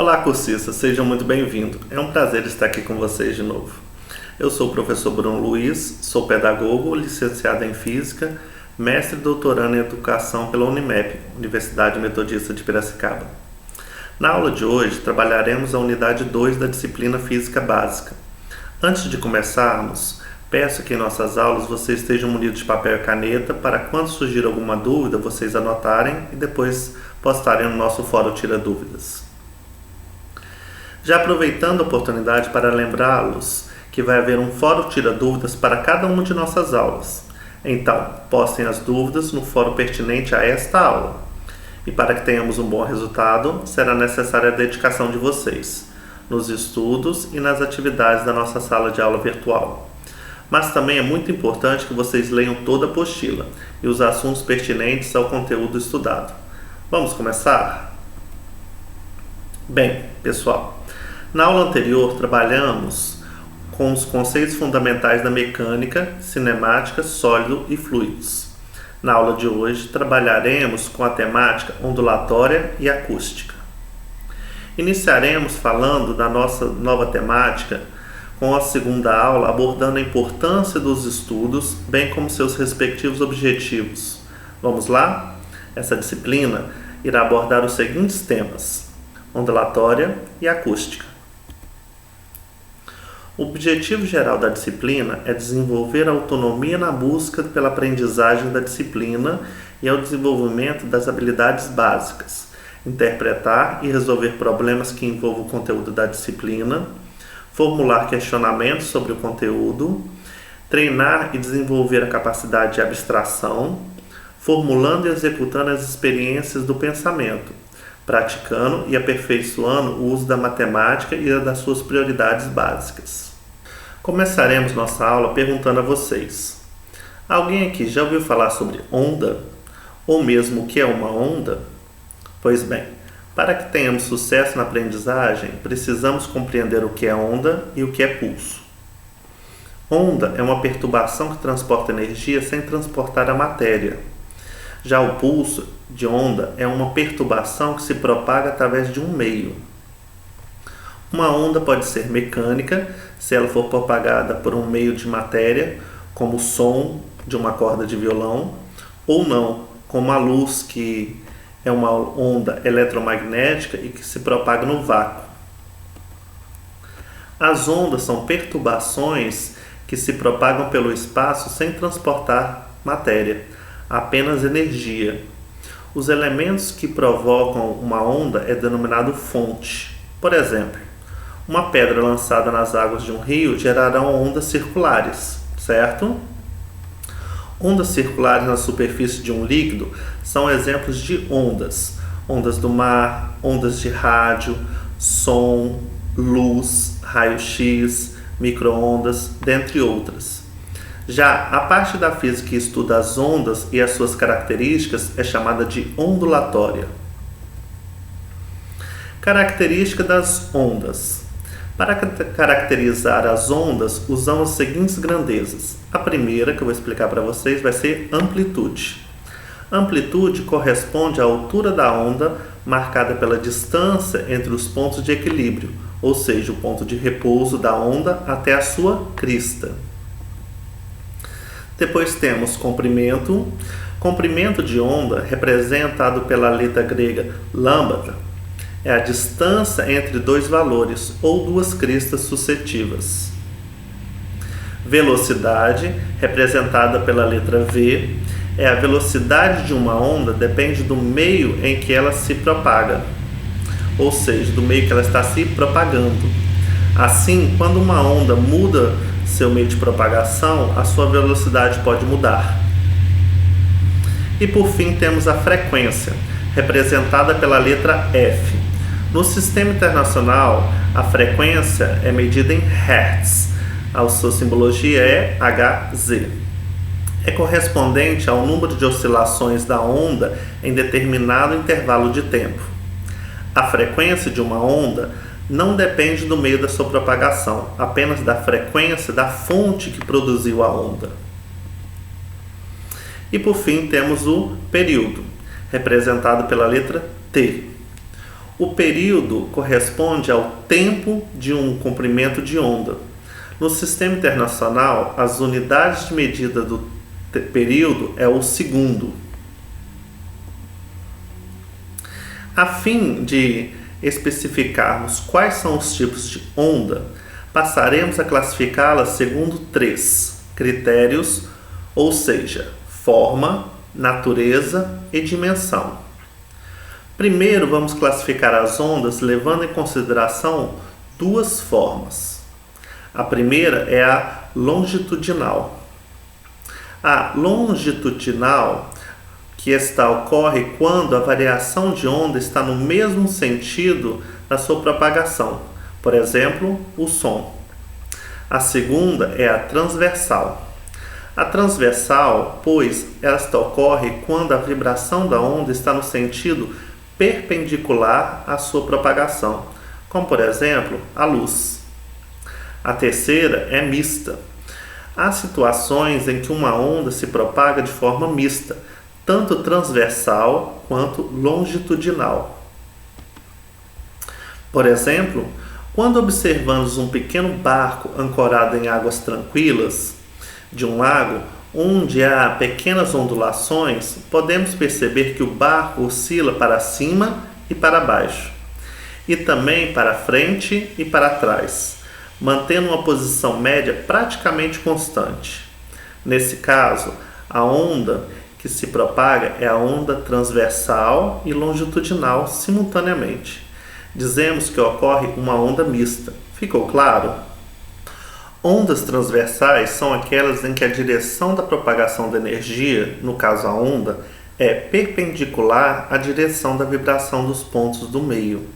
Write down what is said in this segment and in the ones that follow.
Olá, cursistas, sejam muito bem-vindos. É um prazer estar aqui com vocês de novo. Eu sou o professor Bruno Luiz, sou pedagogo, licenciado em Física, mestre e doutorando em Educação pela Unimep, Universidade Metodista de Piracicaba. Na aula de hoje, trabalharemos a unidade 2 da disciplina Física Básica. Antes de começarmos, peço que em nossas aulas vocês estejam munidos de papel e caneta para quando surgir alguma dúvida, vocês anotarem e depois postarem no nosso fórum Tira Dúvidas. Já aproveitando a oportunidade para lembrá-los que vai haver um fórum Tira Dúvidas para cada uma de nossas aulas. Então, postem as dúvidas no fórum pertinente a esta aula. E para que tenhamos um bom resultado, será necessária a dedicação de vocês, nos estudos e nas atividades da nossa sala de aula virtual. Mas também é muito importante que vocês leiam toda a apostila e os assuntos pertinentes ao conteúdo estudado. Vamos começar? Bem, pessoal, na aula anterior trabalhamos com os conceitos fundamentais da mecânica, cinemática, sólido e fluidos. Na aula de hoje trabalharemos com a temática ondulatória e acústica. Iniciaremos falando da nossa nova temática com a segunda aula, abordando a importância dos estudos, bem como seus respectivos objetivos. Vamos lá? Essa disciplina irá abordar os seguintes temas: ondulatória e acústica. O objetivo geral da disciplina é desenvolver a autonomia na busca pela aprendizagem da disciplina e ao desenvolvimento das habilidades básicas, interpretar e resolver problemas que envolvam o conteúdo da disciplina, formular questionamentos sobre o conteúdo, treinar e desenvolver a capacidade de abstração, formulando e executando as experiências do pensamento, praticando e aperfeiçoando o uso da matemática e das suas prioridades básicas. Começaremos nossa aula perguntando a vocês: alguém aqui já ouviu falar sobre onda? Ou mesmo o que é uma onda? Pois bem, para que tenhamos sucesso na aprendizagem, precisamos compreender o que é onda e o que é pulso. Onda é uma perturbação que transporta energia sem transportar a matéria. Já o pulso de onda é uma perturbação que se propaga através de um meio. Uma onda pode ser mecânica, se ela for propagada por um meio de matéria, como o som de uma corda de violão, ou não, como a luz, que é uma onda eletromagnética e que se propaga no vácuo. As ondas são perturbações que se propagam pelo espaço sem transportar matéria, apenas energia. Os elementos que provocam uma onda é denominado fonte. Por exemplo, uma pedra lançada nas águas de um rio gerará ondas circulares, certo? Ondas circulares na superfície de um líquido são exemplos de ondas. Ondas do mar, ondas de rádio, som, luz, raio-x, micro-ondas, dentre outras. Já a parte da física que estuda as ondas e as suas características é chamada de ondulatória. Característica das ondas. Para caracterizar as ondas, usamos as seguintes grandezas. A primeira, que eu vou explicar para vocês, vai ser amplitude. Amplitude corresponde à altura da onda, marcada pela distância entre os pontos de equilíbrio, ou seja, o ponto de repouso da onda até a sua crista. Depois temos comprimento. Comprimento de onda, representado pela letra grega lambda, é a distância entre dois valores ou duas cristas sucessivas. Velocidade, representada pela letra V, é a velocidade de uma onda, depende do meio em que ela se propaga, ou seja, do meio que ela está se propagando. Assim, quando uma onda muda seu meio de propagação, a sua velocidade pode mudar. E por fim temos a frequência, representada pela letra F. No sistema internacional, a frequência é medida em Hertz. A sua simbologia é Hz. É correspondente ao número de oscilações da onda em determinado intervalo de tempo. A frequência de uma onda não depende do meio da sua propagação, apenas da frequência da fonte que produziu a onda. E por fim temos o período, representado pela letra T. O período corresponde ao tempo de um comprimento de onda. No sistema internacional, as unidades de medida do período é o segundo. A fim de especificarmos quais são os tipos de onda, passaremos a classificá-las segundo 3 critérios, ou seja, forma, natureza e dimensão. Primeiro, vamos classificar as ondas levando em consideração 2 formas. A primeira é a longitudinal. A longitudinal, que ocorre quando a variação de onda está no mesmo sentido da sua propagação, por exemplo, o som. A segunda é a transversal. A transversal, pois, esta ocorre quando a vibração da onda está no sentido perpendicular à sua propagação, como por exemplo, a luz. A terceira é mista. Há situações em que uma onda se propaga de forma mista, tanto transversal quanto longitudinal. Por exemplo, quando observamos um pequeno barco ancorado em águas tranquilas de um lago, onde há pequenas ondulações, podemos perceber que o barco oscila para cima e para baixo, e também para frente e para trás, mantendo uma posição média praticamente constante. Nesse caso, a onda que se propaga é a onda transversal e longitudinal simultaneamente. Dizemos que ocorre uma onda mista. Ficou claro? Ondas transversais são aquelas em que a direção da propagação da energia, no caso a onda, é perpendicular à direção da vibração dos pontos do meio.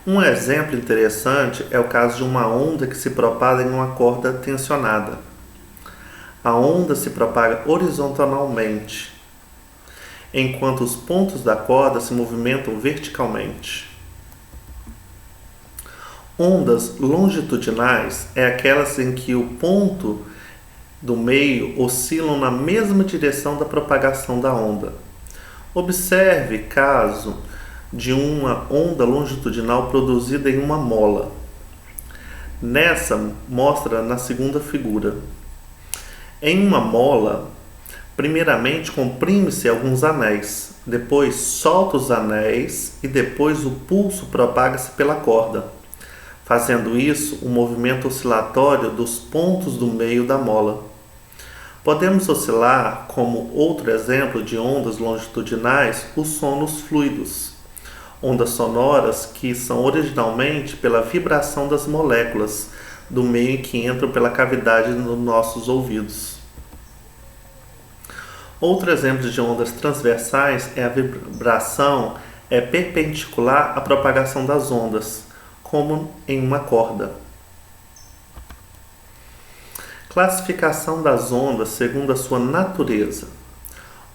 Um exemplo interessante é o caso de uma onda que se propaga em uma corda tensionada. A onda se propaga horizontalmente, enquanto os pontos da corda se movimentam verticalmente. Ondas longitudinais é aquelas em que o ponto do meio oscilam na mesma direção da propagação da onda. Observe caso de uma onda longitudinal produzida em uma mola. Nessa mostra na segunda figura. Em uma mola, primeiramente comprime-se alguns anéis, depois solta os anéis e depois o pulso propaga-se pela corda. Fazendo isso, o movimento oscilatório dos pontos do meio da mola. Podemos oscilar, como outro exemplo de ondas longitudinais, o som nos fluidos. Ondas sonoras que são originalmente pela vibração das moléculas do meio que entram pela cavidade dos nossos ouvidos. Outro exemplo de ondas transversais é a vibração perpendicular à propagação das ondas, como em uma corda. Classificação das ondas segundo a sua natureza.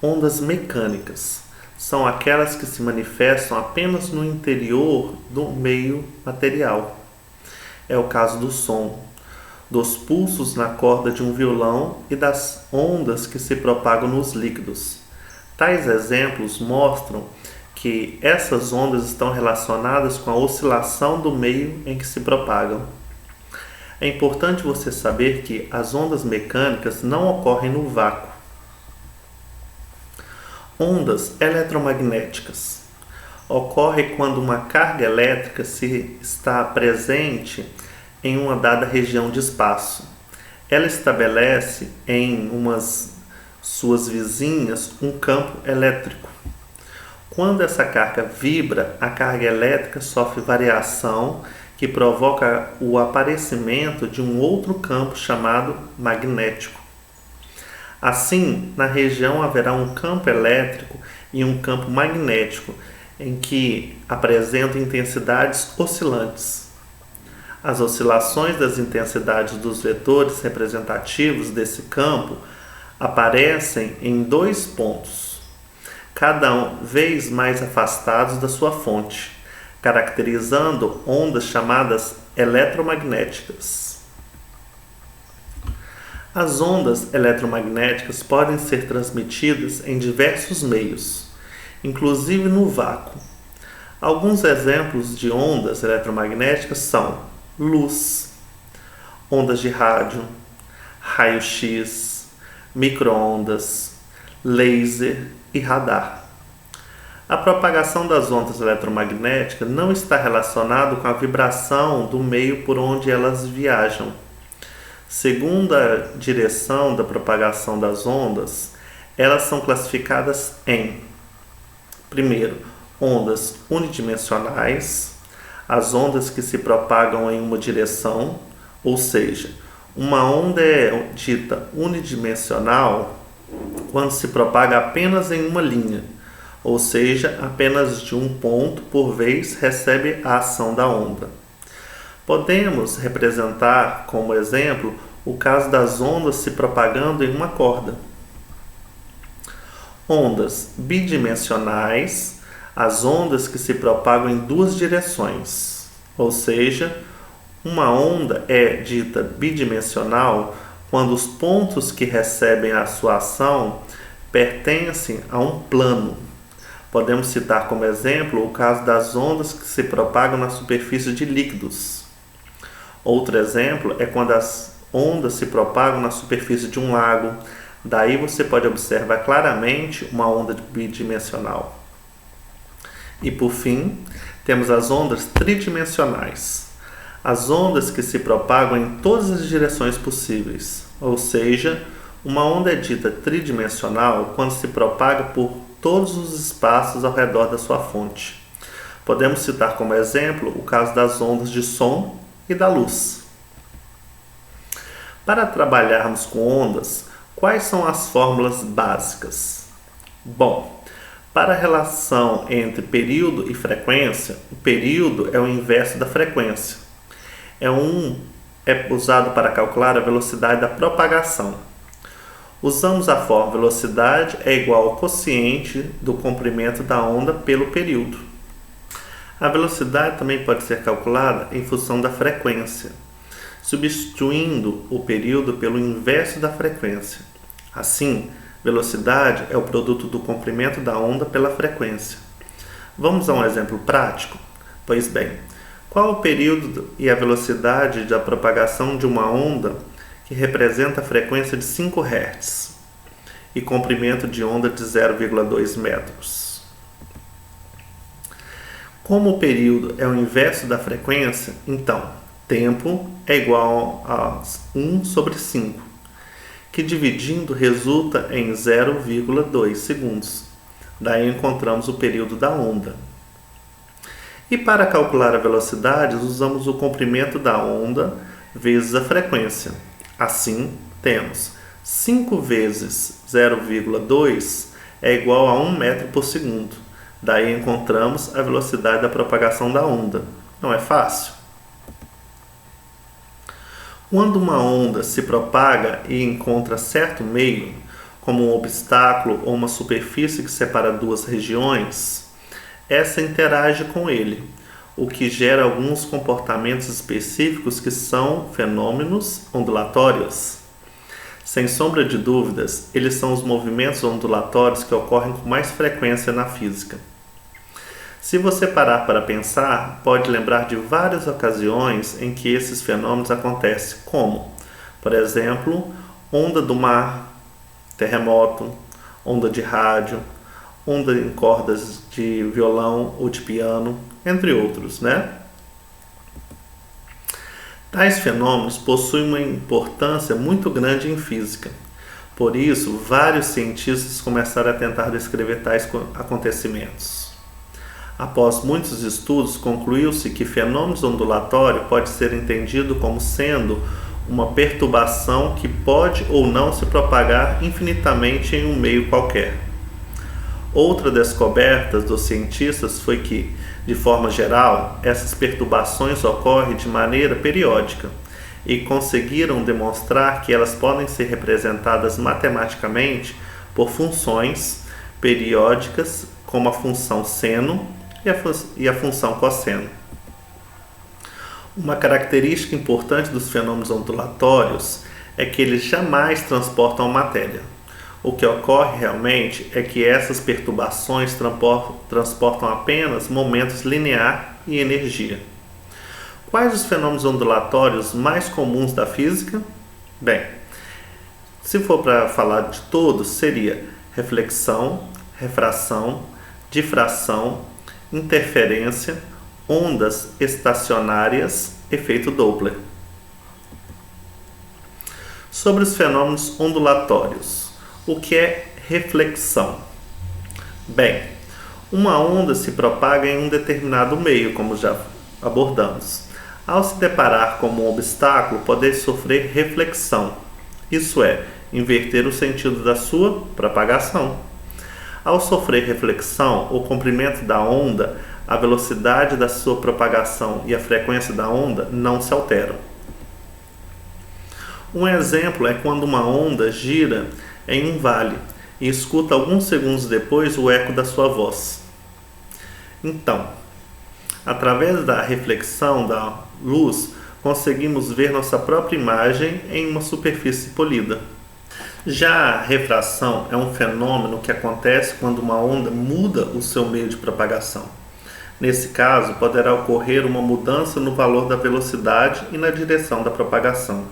Ondas mecânicas são aquelas que se manifestam apenas no interior do meio material. É o caso do som, dos pulsos na corda de um violão e das ondas que se propagam nos líquidos. Tais exemplos mostram que essas ondas estão relacionadas com a oscilação do meio em que se propagam. É importante você saber que as ondas mecânicas não ocorrem no vácuo. Ondas eletromagnéticas ocorrem quando uma carga elétrica está presente em uma dada região de espaço. Ela estabelece em umas suas vizinhas um campo elétrico. Quando essa carga vibra, a carga elétrica sofre variação que provoca o aparecimento de um outro campo chamado magnético. Assim, na região haverá um campo elétrico e um campo magnético em que apresentam intensidades oscilantes. As oscilações das intensidades dos vetores representativos desse campo aparecem em 2 pontos, cada vez mais afastados da sua fonte, caracterizando ondas chamadas eletromagnéticas. As ondas eletromagnéticas podem ser transmitidas em diversos meios, inclusive no vácuo. Alguns exemplos de ondas eletromagnéticas são luz, ondas de rádio, raio-x, micro-ondas, laser e radar. A propagação das ondas eletromagnéticas não está relacionada com a vibração do meio por onde elas viajam. Segundo a direção da propagação das ondas, elas são classificadas em, primeiro, ondas unidimensionais, as ondas que se propagam em uma direção, ou seja, uma onda é dita unidimensional quando se propaga apenas em uma linha, ou seja, apenas de um ponto por vez recebe a ação da onda. Podemos representar como exemplo o caso das ondas se propagando em uma corda. Ondas bidimensionais, as ondas que se propagam em duas direções, ou seja, uma onda é dita bidimensional quando os pontos que recebem a sua ação pertencem a um plano. Podemos citar como exemplo o caso das ondas que se propagam na superfície de líquidos. Outro exemplo é quando as ondas se propagam na superfície de um lago. Daí você pode observar claramente uma onda bidimensional. E por fim, temos as ondas tridimensionais. As ondas que se propagam em todas as direções possíveis, ou seja, uma onda é dita tridimensional quando se propaga por todos os espaços ao redor da sua fonte. Podemos citar como exemplo o caso das ondas de som e da luz. Para trabalharmos com ondas, quais são as fórmulas básicas? Bom, para a relação entre período e frequência, o período é o inverso da frequência. É usado para calcular a velocidade da propagação. Usamos a fórmula velocidade é igual ao quociente do comprimento da onda pelo período. A velocidade também pode ser calculada em função da frequência, substituindo o período pelo inverso da frequência. Assim, velocidade é o produto do comprimento da onda pela frequência. Vamos a um exemplo prático? Pois bem, qual o período e a velocidade da propagação de uma onda que representa a frequência de 5 Hz e comprimento de onda de 0,2 metros? Como o período é o inverso da frequência, então, tempo é igual a 1 sobre 5, que dividindo resulta em 0,2 segundos. Daí encontramos o período da onda. E para calcular a velocidade, usamos o comprimento da onda vezes a frequência. Assim, temos 5 vezes 0,2 é igual a 1 metro por segundo. Daí encontramos a velocidade da propagação da onda. Não é fácil? Quando uma onda se propaga e encontra certo meio, como um obstáculo ou uma superfície que separa duas regiões, essa interage com ele, o que gera alguns comportamentos específicos que são fenômenos ondulatórios. Sem sombra de dúvidas, eles são os movimentos ondulatórios que ocorrem com mais frequência na física. Se você parar para pensar, pode lembrar de várias ocasiões em que esses fenômenos acontecem, como, por exemplo, onda do mar, terremoto, onda de rádio, onda em cordas de violão ou de piano, entre outros, né? Tais fenômenos possuem uma importância muito grande em física. Por isso, vários cientistas começaram a tentar descrever tais acontecimentos. Após muitos estudos, concluiu-se que fenômenos ondulatórios pode ser entendido como sendo uma perturbação que pode ou não se propagar infinitamente em um meio qualquer. Outra descoberta dos cientistas foi que, de forma geral, essas perturbações ocorrem de maneira periódica e conseguiram demonstrar que elas podem ser representadas matematicamente por funções periódicas como a função seno e a função cosseno. Uma característica importante dos fenômenos ondulatórios é que eles jamais transportam matéria. O que ocorre realmente é que essas perturbações transportam apenas momentos linear e energia. Quais os fenômenos ondulatórios mais comuns da física? Bem, se for para falar de todos, seria reflexão, refração, difração, interferência, ondas estacionárias, efeito Doppler. Sobre os fenômenos ondulatórios. O que é reflexão? Bem, uma onda se propaga em um determinado meio, como já abordamos. Ao se deparar com um obstáculo, pode sofrer reflexão, isso é, inverter o sentido da sua propagação. Ao sofrer reflexão, o comprimento da onda, a velocidade da sua propagação e a frequência da onda não se alteram. Um exemplo é quando uma onda gira em um vale e escuta alguns segundos depois o eco da sua voz. Então, através da reflexão da luz, conseguimos ver nossa própria imagem em uma superfície polida. Já a refração é um fenômeno que acontece quando uma onda muda o seu meio de propagação. Nesse caso, poderá ocorrer uma mudança no valor da velocidade e na direção da propagação.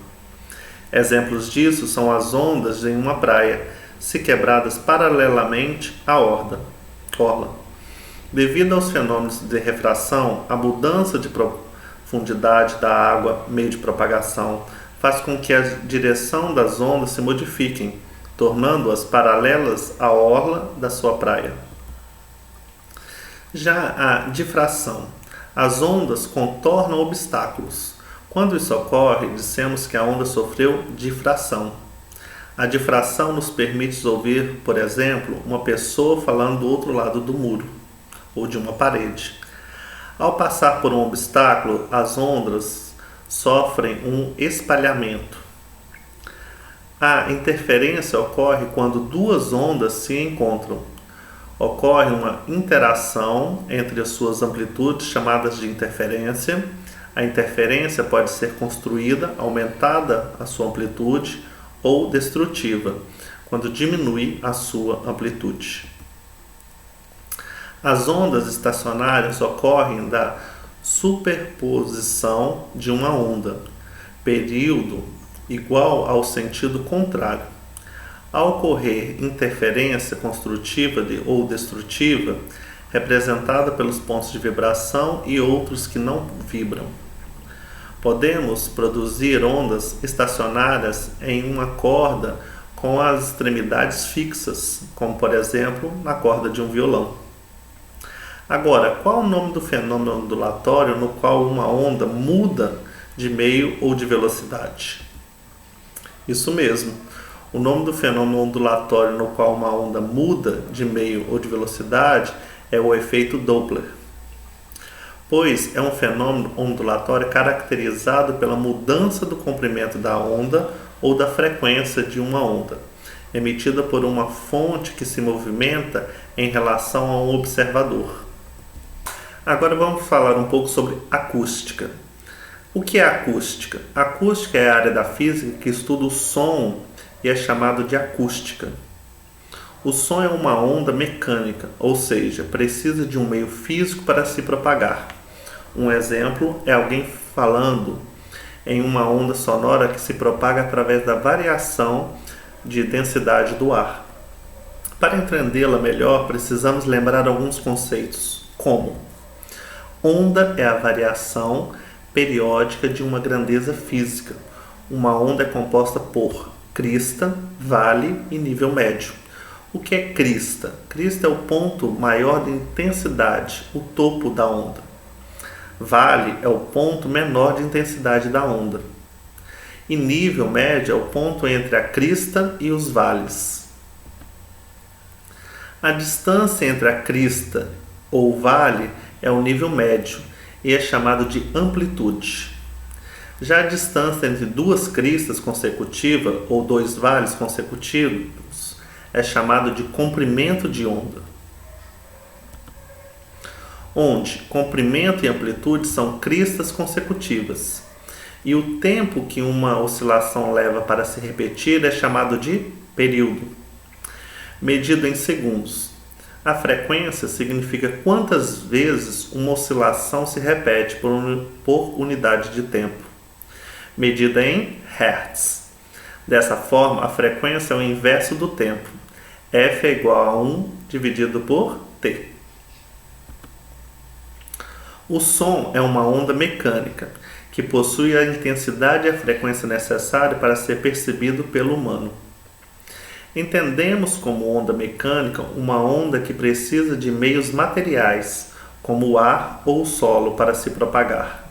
Exemplos disso são as ondas em uma praia, se quebradas paralelamente à orla. Devido aos fenômenos de refração, a mudança de profundidade da água, meio de propagação, faz com que a direção das ondas se modifiquem, tornando-as paralelas à orla da sua praia. Já a difração. As ondas contornam obstáculos. Quando isso ocorre, dissemos que a onda sofreu difração. A difração nos permite ouvir, por exemplo, uma pessoa falando do outro lado do muro ou de uma parede. Ao passar por um obstáculo, as ondas sofrem um espalhamento. A interferência ocorre quando duas ondas se encontram. Ocorre uma interação entre as suas amplitudes, chamadas de interferência. A interferência pode ser construída, aumentada a sua amplitude, ou destrutiva, quando diminui a sua amplitude. As ondas estacionárias ocorrem da superposição de uma onda, período igual ao sentido contrário. Ao ocorrer interferência construtiva ou destrutiva, representada pelos pontos de vibração e outros que não vibram. Podemos produzir ondas estacionárias em uma corda com as extremidades fixas, como por exemplo na corda de um violão. Agora, qual o nome do fenômeno ondulatório no qual uma onda muda de meio ou de velocidade? Isso mesmo, o nome do fenômeno ondulatório no qual uma onda muda de meio ou de velocidade é o efeito Doppler, pois é um fenômeno ondulatório caracterizado pela mudança do comprimento da onda ou da frequência de uma onda, emitida por uma fonte que se movimenta em relação a um observador. Agora vamos falar um pouco sobre acústica. O que é acústica? Acústica é a área da física que estuda o som e é chamado de acústica. O som é uma onda mecânica, ou seja, precisa de um meio físico para se propagar. Um exemplo é alguém falando em uma onda sonora que se propaga através da variação de densidade do ar. Para entendê-la melhor, precisamos lembrar alguns conceitos, como onda é a variação periódica de uma grandeza física. Uma onda é composta por crista, vale e nível médio. O que é crista? Crista é o ponto maior de intensidade, o topo da onda. Vale é o ponto menor de intensidade da onda. E nível médio é o ponto entre a crista e os vales. A distância entre a crista ou vale é o nível médio e é chamado de amplitude. Já a distância entre duas cristas consecutivas ou dois vales consecutivos é chamado de comprimento de onda, onde comprimento e amplitude são cristas consecutivas, e o tempo que uma oscilação leva para se repetir é chamado de período. medido em segundos. A frequência significa quantas vezes uma oscilação se repete por unidade de tempo, medida em hertz. Dessa forma, a frequência é o inverso do tempo. F é igual a 1 dividido por T. O som é uma onda mecânica que possui a intensidade e a frequência necessária para ser percebido pelo humano. Entendemos como onda mecânica uma onda que precisa de meios materiais, como o ar ou o solo, para se propagar.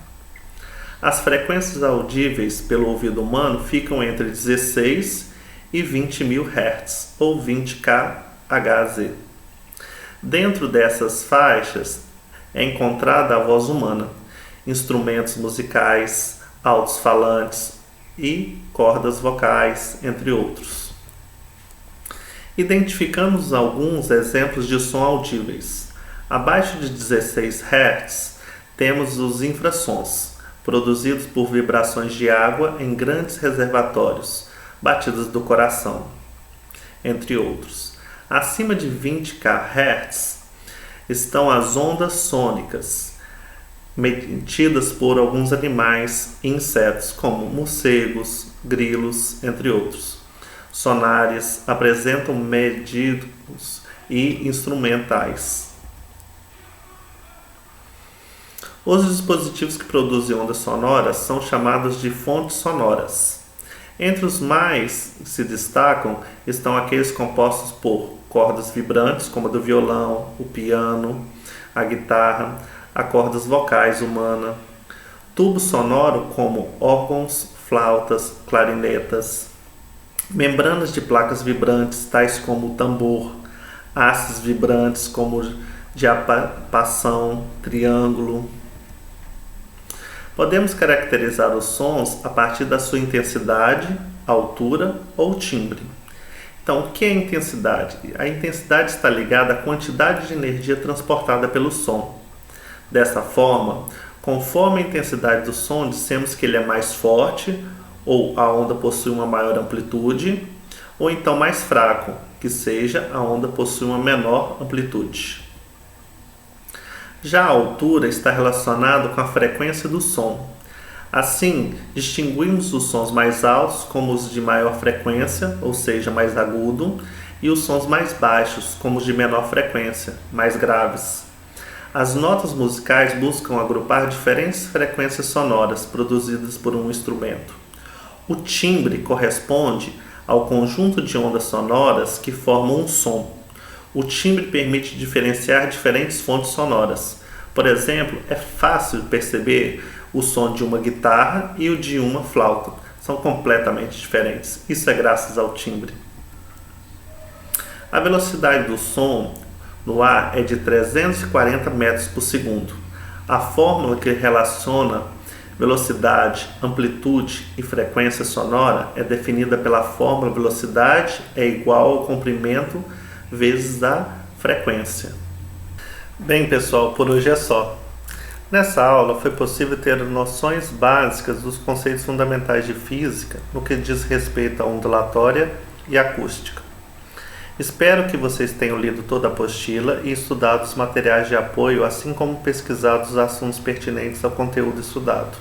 As frequências audíveis pelo ouvido humano ficam entre 16 e 20 mil Hz, ou 20 kHz. Dentro dessas faixas é encontrada a voz humana, instrumentos musicais, alto-falantes e cordas vocais, entre outros. Identificamos alguns exemplos de som audíveis. Abaixo de 16 Hz, temos os infrassons, produzidos por vibrações de água em grandes reservatórios, batidas do coração, entre outros. Acima de 20 kHz estão as ondas sônicas, medidas por alguns animais e insetos, como morcegos, grilos, entre outros. Sonares apresentam medidos e instrumentais. Os dispositivos que produzem ondas sonoras são chamados de fontes sonoras. Entre os mais se destacam estão aqueles compostos por cordas vibrantes, como a do violão, o piano, a guitarra, as cordas vocais humanas, tubo sonoro como órgãos, flautas, clarinetas, membranas de placas vibrantes, tais como o tambor, hastes vibrantes como diapason, triângulo. Podemos caracterizar os sons a partir da sua intensidade, altura ou timbre. Então, o que é intensidade? A intensidade está ligada à quantidade de energia transportada pelo som. Dessa forma, conforme a intensidade do som, dissemos que ele é mais forte, ou a onda possui uma maior amplitude, ou então mais fraco, que seja a onda possui uma menor amplitude. Já a altura está relacionada com a frequência do som. Assim, distinguimos os sons mais altos como os de maior frequência, ou seja, mais agudo, e os sons mais baixos como os de menor frequência, mais graves. As notas musicais buscam agrupar diferentes frequências sonoras produzidas por um instrumento. O timbre corresponde ao conjunto de ondas sonoras que formam um som. O timbre permite diferenciar diferentes fontes sonoras. Por exemplo, é fácil perceber o som de uma guitarra e o de uma flauta. São completamente diferentes. Isso é graças ao timbre. A velocidade do som no ar é de 340 metros por segundo. A fórmula que relaciona velocidade, amplitude e frequência sonora é definida pela fórmula velocidade é igual ao comprimento vezes a frequência. Bem, pessoal, por hoje é só. Nessa aula foi possível ter noções básicas dos conceitos fundamentais de física no que diz respeito à ondulatória e acústica. Espero que vocês tenham lido toda a apostila e estudado os materiais de apoio, assim como pesquisado os assuntos pertinentes ao conteúdo estudado.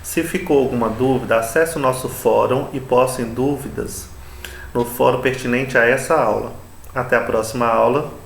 Se ficou alguma dúvida, acesse o nosso fórum e postem dúvidas no fórum pertinente a essa aula. Até a próxima aula.